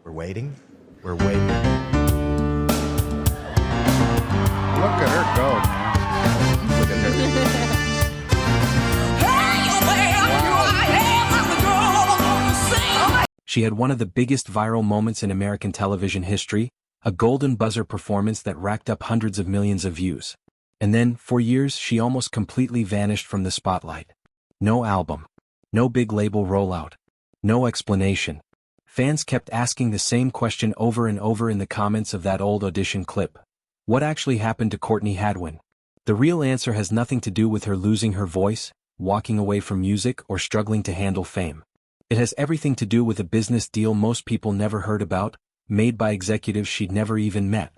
We're waiting. We're waiting. Look at her go, man. Look at her. She had one of the biggest viral moments in American television history, a golden buzzer performance that racked up hundreds of millions of views. And then, for years, she almost completely vanished from the spotlight. No album. No big label rollout. No explanation. Fans kept asking the same question over and over in the comments of that old audition clip. What actually happened to Courtney Hadwin? The real answer has nothing to do with her losing her voice, walking away from music, or struggling to handle fame. It has everything to do with a business deal most people never heard about, made by executives she'd never even met.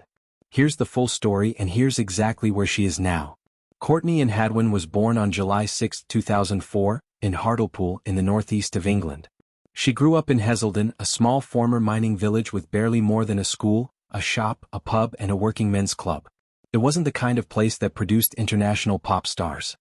Here's the full story, and here's exactly where she is now. Courtney Hadwin was born on July 6, 2004, in Hartlepool in the northeast of England. She grew up in Heselden, a small former mining village with barely more than a school, a shop, a pub, and a working men's club. It wasn't the kind of place that produced international pop stars.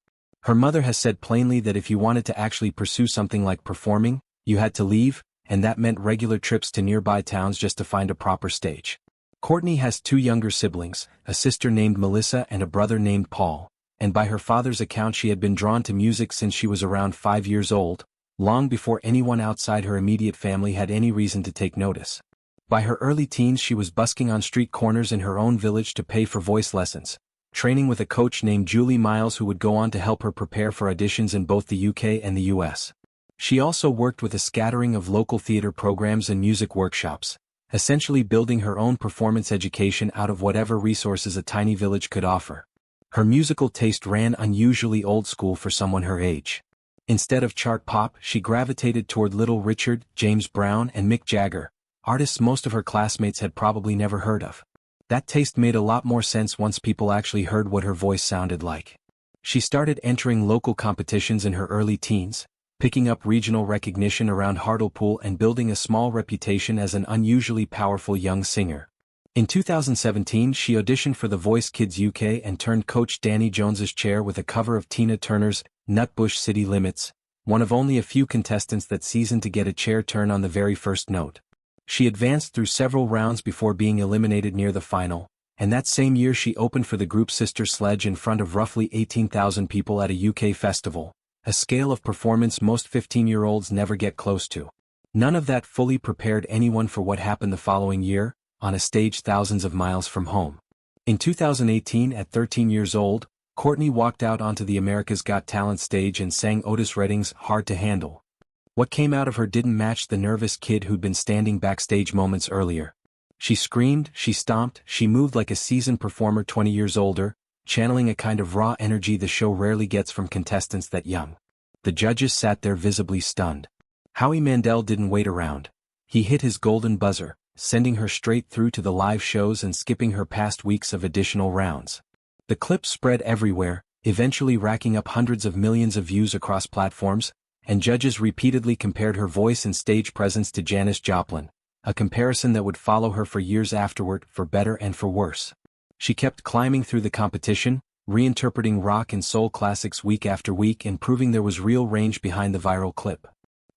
Her mother has said plainly that if you wanted to actually pursue something like performing, you had to leave, and that meant regular trips to nearby towns just to find a proper stage. Courtney has two younger siblings, a sister named Melissa and a brother named Paul, and by her father's account she had been drawn to music since she was around 5 years old, long before anyone outside her immediate family had any reason to take notice. By her early teens she was busking on street corners in her own village to pay for voice lessons, training with a coach named Julie Miles who would go on to help her prepare for auditions in both the UK and the US. She also worked with a scattering of local theater programs and music workshops, essentially building her own performance education out of whatever resources a tiny village could offer. Her musical taste ran unusually old school for someone her age. Instead of chart pop, she gravitated toward Little Richard, James Brown, and Mick Jagger, artists most of her classmates had probably never heard of. That taste made a lot more sense once people actually heard what her voice sounded like. She started entering local competitions in her early teens, picking up regional recognition around Hartlepool and building a small reputation as an unusually powerful young singer. In 2017 she auditioned for The Voice Kids UK and turned coach Danny Jones's chair with a cover of Tina Turner's Nutbush City Limits, one of only a few contestants that season to get a chair turn on the very first note. She advanced through several rounds before being eliminated near the final, and that same year she opened for the group Sister Sledge in front of roughly 18,000 people at a UK festival, a scale of performance most 15-year-olds never get close to. None of that fully prepared anyone for what happened the following year, on a stage thousands of miles from home. In 2018, at 13 years old, Courtney walked out onto the America's Got Talent stage and sang Otis Redding's Hard to Handle. What came out of her didn't match the nervous kid who'd been standing backstage moments earlier. She screamed, she stomped, she moved like a seasoned performer 20 years older, channeling a kind of raw energy the show rarely gets from contestants that young. The judges sat there visibly stunned. Howie Mandel didn't wait around. He hit his golden buzzer, sending her straight through to the live shows and skipping her past weeks of additional rounds. The clip spread everywhere, eventually racking up hundreds of millions of views across platforms, and judges repeatedly compared her voice and stage presence to Janis Joplin, a comparison that would follow her for years afterward, for better and for worse. She kept climbing through the competition, reinterpreting rock and soul classics week after week and proving there was real range behind the viral clip.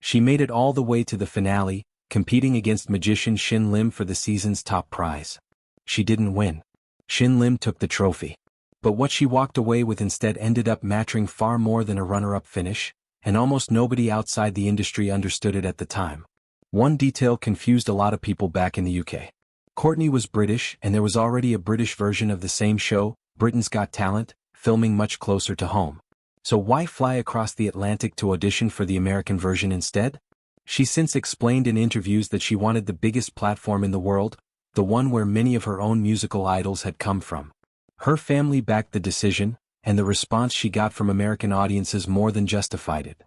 She made it all the way to the finale, competing against magician Shin Lim for the season's top prize. She didn't win. Shin Lim took the trophy. But what she walked away with instead ended up mattering far more than a runner-up finish, and almost nobody outside the industry understood it at the time. One detail confused a lot of people back in the UK. Courtney was British, and there was already a British version of the same show, Britain's Got Talent, filming much closer to home. So why fly across the Atlantic to audition for the American version instead? She's since explained in interviews that she wanted the biggest platform in the world, the one where many of her own musical idols had come from. Her family backed the decision, and the response she got from American audiences more than justified it.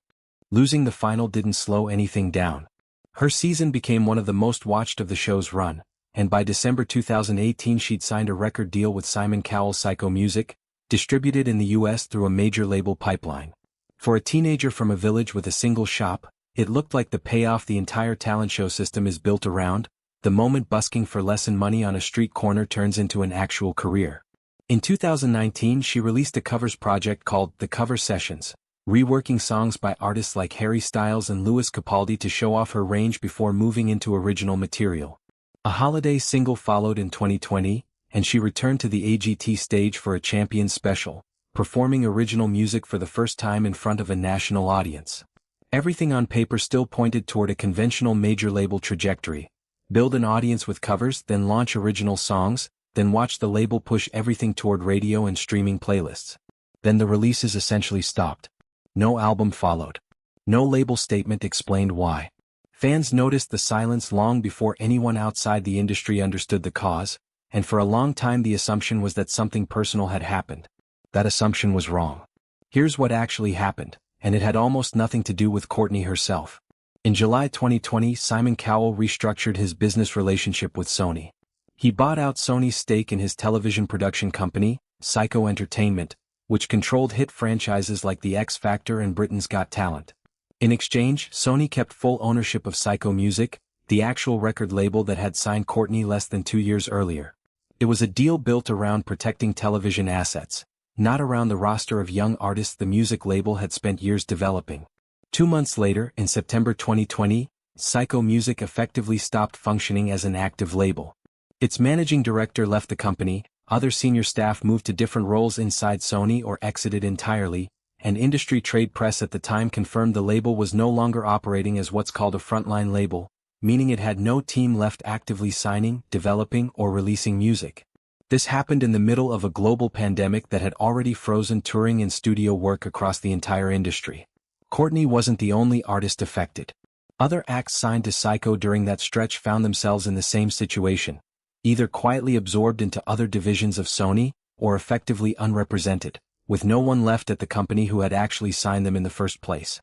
Losing the final didn't slow anything down. Her season became one of the most watched of the show's run, and by December 2018 she'd signed a record deal with Simon Cowell's Psycho Music, distributed in the US through a major label pipeline. For a teenager from a village with a single shop, it looked like the payoff the entire talent show system is built around, the moment busking for less than money on a street corner turns into an actual career. In 2019 she released a covers project called The Cover Sessions, reworking songs by artists like Harry Styles and Lewis Capaldi to show off her range before moving into original material. A holiday single followed in 2020, and she returned to the AGT stage for a Champions special, performing original music for the first time in front of a national audience. Everything on paper still pointed toward a conventional major label trajectory: build an audience with covers, then launch original songs, then watch the label push everything toward radio and streaming playlists. Then the releases essentially stopped. No album followed. No label statement explained why. Fans noticed the silence long before anyone outside the industry understood the cause, and for a long time the assumption was that something personal had happened. That assumption was wrong. Here's what actually happened, and it had almost nothing to do with Courtney herself. In July 2020, Simon Cowell restructured his business relationship with Sony. He bought out Sony's stake in his television production company, Syco Entertainment, which controlled hit franchises like The X Factor and Britain's Got Talent. In exchange, Sony kept full ownership of Syco Music, the actual record label that had signed Courtney less than 2 years earlier. It was a deal built around protecting television assets, not around the roster of young artists the music label had spent years developing. 2 months later, in September 2020, Syco Music effectively stopped functioning as an active label. Its managing director left the company, other senior staff moved to different roles inside Sony or exited entirely, and industry trade press at the time confirmed the label was no longer operating as what's called a frontline label, meaning it had no team left actively signing, developing, or releasing music. This happened in the middle of a global pandemic that had already frozen touring and studio work across the entire industry. Courtney wasn't the only artist affected. Other acts signed to Syco during that stretch found themselves in the same situation, either quietly absorbed into other divisions of Sony, or effectively unrepresented, with no one left at the company who had actually signed them in the first place.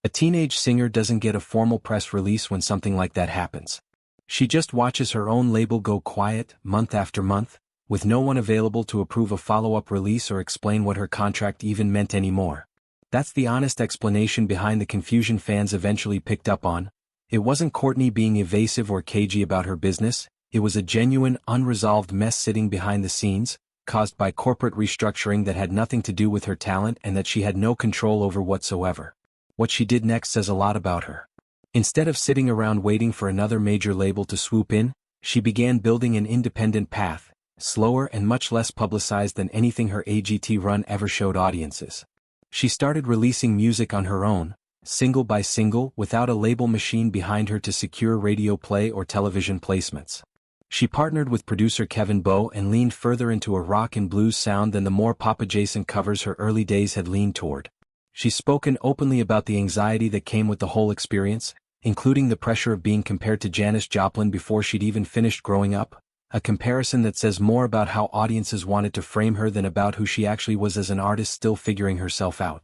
A teenage singer doesn't get a formal press release when something like that happens. She just watches her own label go quiet, month after month, with no one available to approve a follow-up release or explain what her contract even meant anymore. That's the honest explanation behind the confusion fans eventually picked up on. It wasn't Courtney being evasive or cagey about her business, it was a genuine, unresolved mess sitting behind the scenes, caused by corporate restructuring that had nothing to do with her talent and that she had no control over whatsoever. What she did next says a lot about her. Instead of sitting around waiting for another major label to swoop in, she began building an independent path, slower and much less publicized than anything her AGT run ever showed audiences. She started releasing music on her own, single by single, without a label machine behind her to secure radio play or television placements. She partnered with producer Kevin Bowe and leaned further into a rock and blues sound than the more pop-adjacent covers her early days had leaned toward. She's spoken openly about the anxiety that came with the whole experience, including the pressure of being compared to Janis Joplin before she'd even finished growing up, a comparison that says more about how audiences wanted to frame her than about who she actually was as an artist still figuring herself out.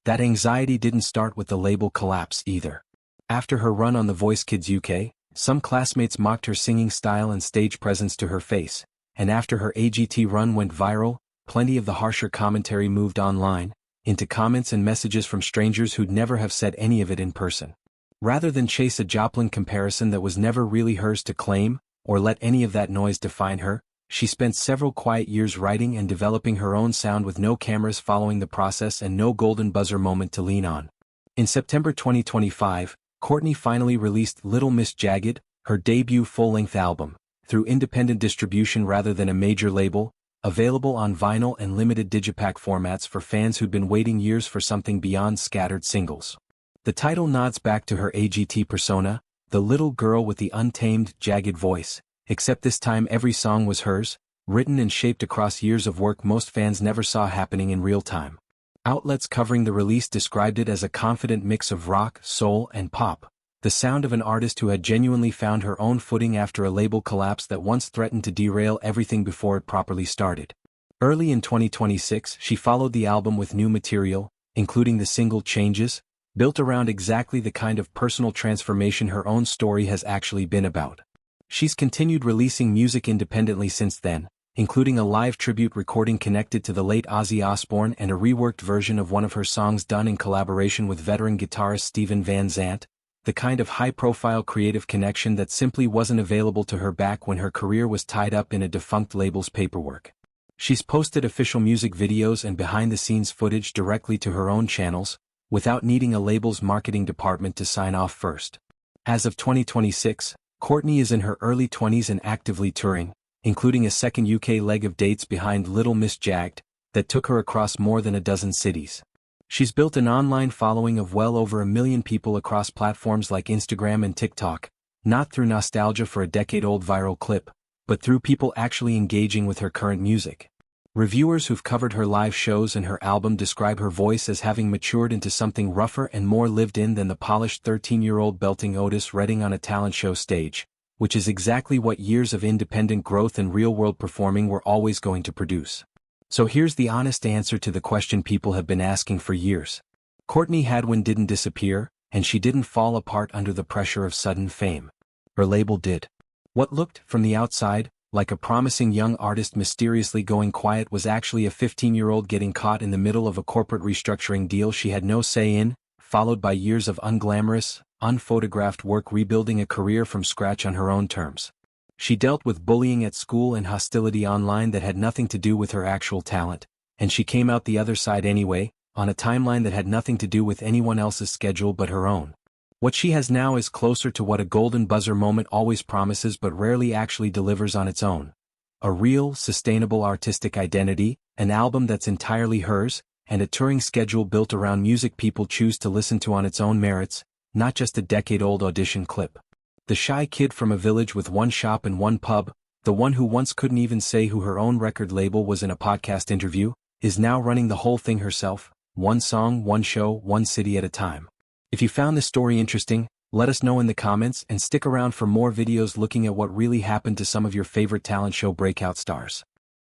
That anxiety didn't start with the label collapse either. After her run on The Voice Kids UK, some classmates mocked her singing style and stage presence to her face, and after her AGT run went viral, plenty of the harsher commentary moved online, into comments and messages from strangers who'd never have said any of it in person. Rather than chase a Joplin comparison that was never really hers to claim, or let any of that noise define her, she spent several quiet years writing and developing her own sound with no cameras following the process and no golden buzzer moment to lean on. In September 2025, Courtney finally released Little Miss Jagged, her debut full-length album, through independent distribution rather than a major label, available on vinyl and limited digipack formats for fans who'd been waiting years for something beyond scattered singles. The title nods back to her AGT persona, the little girl with the untamed, jagged voice, except this time every song was hers, written and shaped across years of work most fans never saw happening in real time. Outlets covering the release described it as a confident mix of rock, soul, and pop, the sound of an artist who had genuinely found her own footing after a label collapse that once threatened to derail everything before it properly started. Early in 2026, she followed the album with new material, including the single Changes, built around exactly the kind of personal transformation her own story has actually been about. She's continued releasing music independently since then, including a live tribute recording connected to the late Ozzy Osbourne and a reworked version of one of her songs done in collaboration with veteran guitarist Steven Van Zandt, the kind of high-profile creative connection that simply wasn't available to her back when her career was tied up in a defunct label's paperwork. She's posted official music videos and behind-the-scenes footage directly to her own channels, without needing a label's marketing department to sign off first. As of 2026, Courtney is in her early 20s and actively touring, including a second UK leg of dates behind Little Miss Jagged, that took her across more than a dozen cities. She's built an online following of well over 1 million people across platforms like Instagram and TikTok, not through nostalgia for a decade-old viral clip, but through people actually engaging with her current music. Reviewers who've covered her live shows and her album describe her voice as having matured into something rougher and more lived-in than the polished 13-year-old belting Otis Redding on a talent show stage, which is exactly what years of independent growth and real-world performing were always going to produce. So here's the honest answer to the question people have been asking for years. Courtney Hadwin didn't disappear, and she didn't fall apart under the pressure of sudden fame. Her label did. What looked, from the outside, like a promising young artist mysteriously going quiet was actually a 15-year-old getting caught in the middle of a corporate restructuring deal she had no say in, followed by years of unglamorous, unphotographed work rebuilding a career from scratch on her own terms. She dealt with bullying at school and hostility online that had nothing to do with her actual talent, and she came out the other side anyway, on a timeline that had nothing to do with anyone else's schedule but her own. What she has now is closer to what a golden buzzer moment always promises but rarely actually delivers on its own. A real, sustainable artistic identity, an album that's entirely hers, and a touring schedule built around music people choose to listen to on its own merits, not just a decade-old audition clip. The shy kid from a village with one shop and one pub, the one who once couldn't even say who her own record label was in a podcast interview, is now running the whole thing herself, one song, one show, one city at a time. If you found this story interesting, let us know in the comments and stick around for more videos looking at what really happened to some of your favorite talent show breakout stars.